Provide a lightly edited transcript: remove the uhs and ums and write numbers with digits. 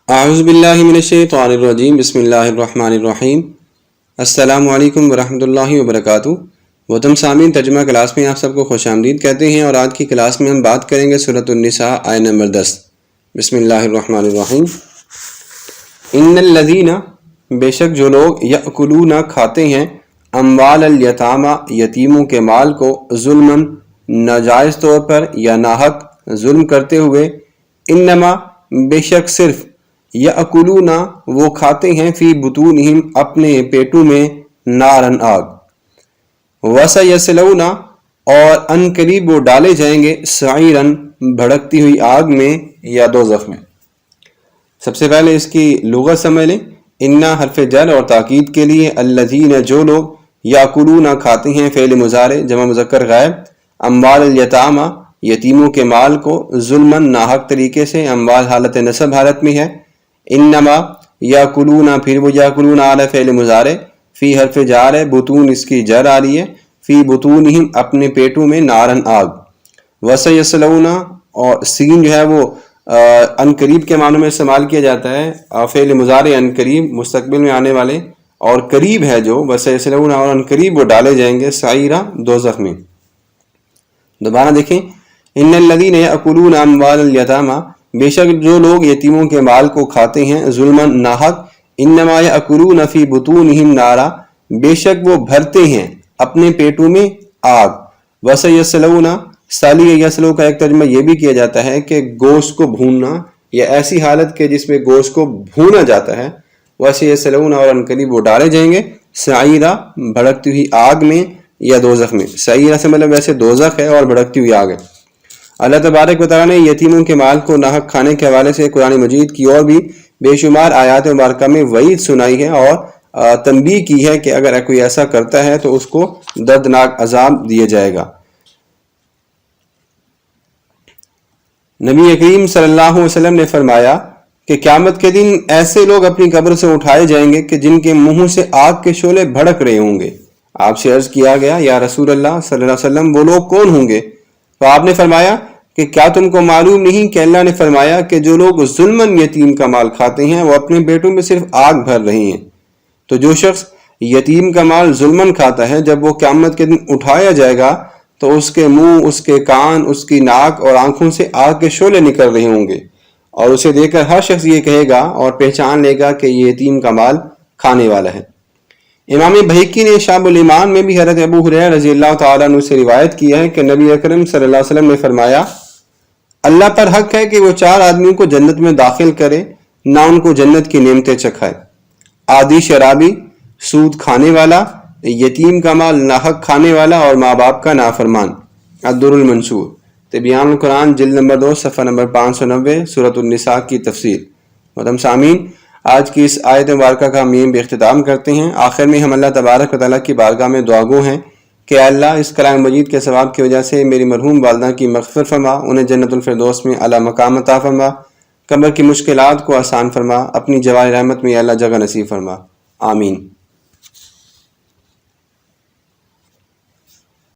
اعوذ باللہ من الشیطان الرجیم بسم اللہ الرحمن الرحیم السلام علیکم ورحمۃ اللہ وبرکاتہ۔ محترم سامعین، ترجمہ کلاس میں آپ سب کو خوش آمدید کہتے ہیں، اور آج کی کلاس میں ہم بات کریں گے سورۃ النساء آیت نمبر 10۔ بسم اللہ الرحمن الرحیم۔ ان الذین، بے شک جو لوگ یأکلون کھاتے ہیں، اموال الیتامی یتیموں کے مال کو، ظلماً ناجائز طور پر یا ناحق ظلم کرتے ہوئے، انما بے شک صرف، یأکلون وہ کھاتے ہیں، فی بطونہم اپنے پیٹوں میں، نارن آگ، وسیصلون اور ان قریب وہ ڈالے جائیں گے، سعیرن بھڑکتی ہوئی آگ میں یا دوزخ میں۔ سب سے پہلے اس کی لغت سمجھ لیں۔ انا حرف جر اور تاکید کے لیے، الذین جو لوگ، یاکلون کھاتے ہیں، فعل مضارع جمع مذکر غائب، اموال الیتامی یتیموں کے مال کو، ظلماً ناحق طریقے سے، اموال حالت نصب حالت میں ہے، انما یاکلون پھر وہ یاکلون آ رہا ہے فعل مضارع، فی حرف جار ہے، بطون اس کی جر آ رہی ہے، فی بطونہم اپنے پیٹوں میں، نارن آگ، وسیصلون اور سین جو ہے وہ ان قریب کے معنوں میں استعمال کیا جاتا ہے، فعل مضارع ان قریب مستقبل میں آنے والے، اور قریب ہے جو وسیصلون اور ان قریب وہ ڈالے جائیں گے، سعیرہ دوزخ میں۔ دوبارہ دیکھیں، ان الذین یأکلون اموال الیتامی بے شک جو لوگ یتیموں کے مال کو کھاتے ہیں، ظلماً ناحق، انما یأکلون فی بطونہم نارا بے شک وہ بھرتے ہیں اپنے پیٹوں میں آگ، وسیصلون سالی یسلو کا ایک ترجمہ یہ بھی کیا جاتا ہے کہ گوشت کو بھوننا، یا ایسی حالت کے جس میں گوشت کو بھونا جاتا ہے، وسیصلون اور ان قریب وہ ڈالے جائیں گے، سعیرہ بھڑکتی ہوئی آگ میں یا دوزخ میں۔ سعیرہ سے مطلب ویسے دوزخ ہے اور بھڑکتی ہوئی آگ ہے۔ اللہ تبارک و تعالیٰ نے یتیموں کے مال کو ناحق کھانے کے حوالے سے قرآن مجید کی اور بھی بے شمار آیات مبارکہ میں وعید سنائی ہے اور تنبیہ کی ہے کہ اگر کوئی ایسا کرتا ہے تو اس کو دردناک عذاب دیا جائے گا۔ نبی کریم صلی اللہ علیہ وسلم نے فرمایا کہ قیامت کے دن ایسے لوگ اپنی قبر سے اٹھائے جائیں گے کہ جن کے منہ سے آگ کے شعلے بھڑک رہے ہوں گے۔ آپ سے عرض کیا گیا، یا رسول اللہ صلی اللہ علیہ وسلم وہ لوگ کون ہوں گے؟ تو آپ نے فرمایا کہ کیا تم کو معلوم نہیں کہ اللہ نے فرمایا کہ جو لوگ ظلماً یتیم کا مال کھاتے ہیں وہ اپنے پیٹوں میں صرف آگ بھر رہے ہیں۔ تو جو شخص یتیم کا مال ظلماً کھاتا ہے، جب وہ قیامت کے دن اٹھایا جائے گا تو اس کے منہ، اس کے کان، اس کی ناک اور آنکھوں سے آگ کے شعلے نکل رہے ہوں گے، اور اسے دیکھ کر ہر شخص یہ کہے گا اور پہچان لے گا کہ یہ یتیم کا مال کھانے والا ہے۔ امام بہقی نے شعب الایمان میں بھی حضرت ابو ہریرہ رضی اللہ تعالیٰ عنہ سے روایت کی ہے کہ نبی اکرم صلی اللہ علیہ وسلم نے فرمایا، اللہ پر حق ہے کہ وہ 4 آدمیوں کو جنت میں داخل کرے، نہ ان کو جنت کی نعمتیں چکھائے: عادی شرابی، سود کھانے والا، یتیم کا مال ناحق کھانے والا، اور ماں باپ کا نافرمان۔ الدر المنصور، تبیان القرآن، جلد نمبر 2، صفحہ نمبر 590، سورۃ النساء کی تفسیر۔ محترم سامعین، آج کی اس آیت مبارکہ کا ہم یہیں اختتام کرتے ہیں۔ آخر میں ہم اللہ تبارک و تعالیٰ کی بارگاہ میں دعا گو ہیں کہ اللہ اس کلام مجید کے ثواب کی وجہ سے میری مرحوم والدہ کی مغفرت فرما، انہیں جنت الفردوس میں اعلیٰ مقام عطا فرما، قبر کی مشکلات کو آسان فرما، اپنی جوار رحمت میں اللہ جگہ نصیب فرما، آمین۔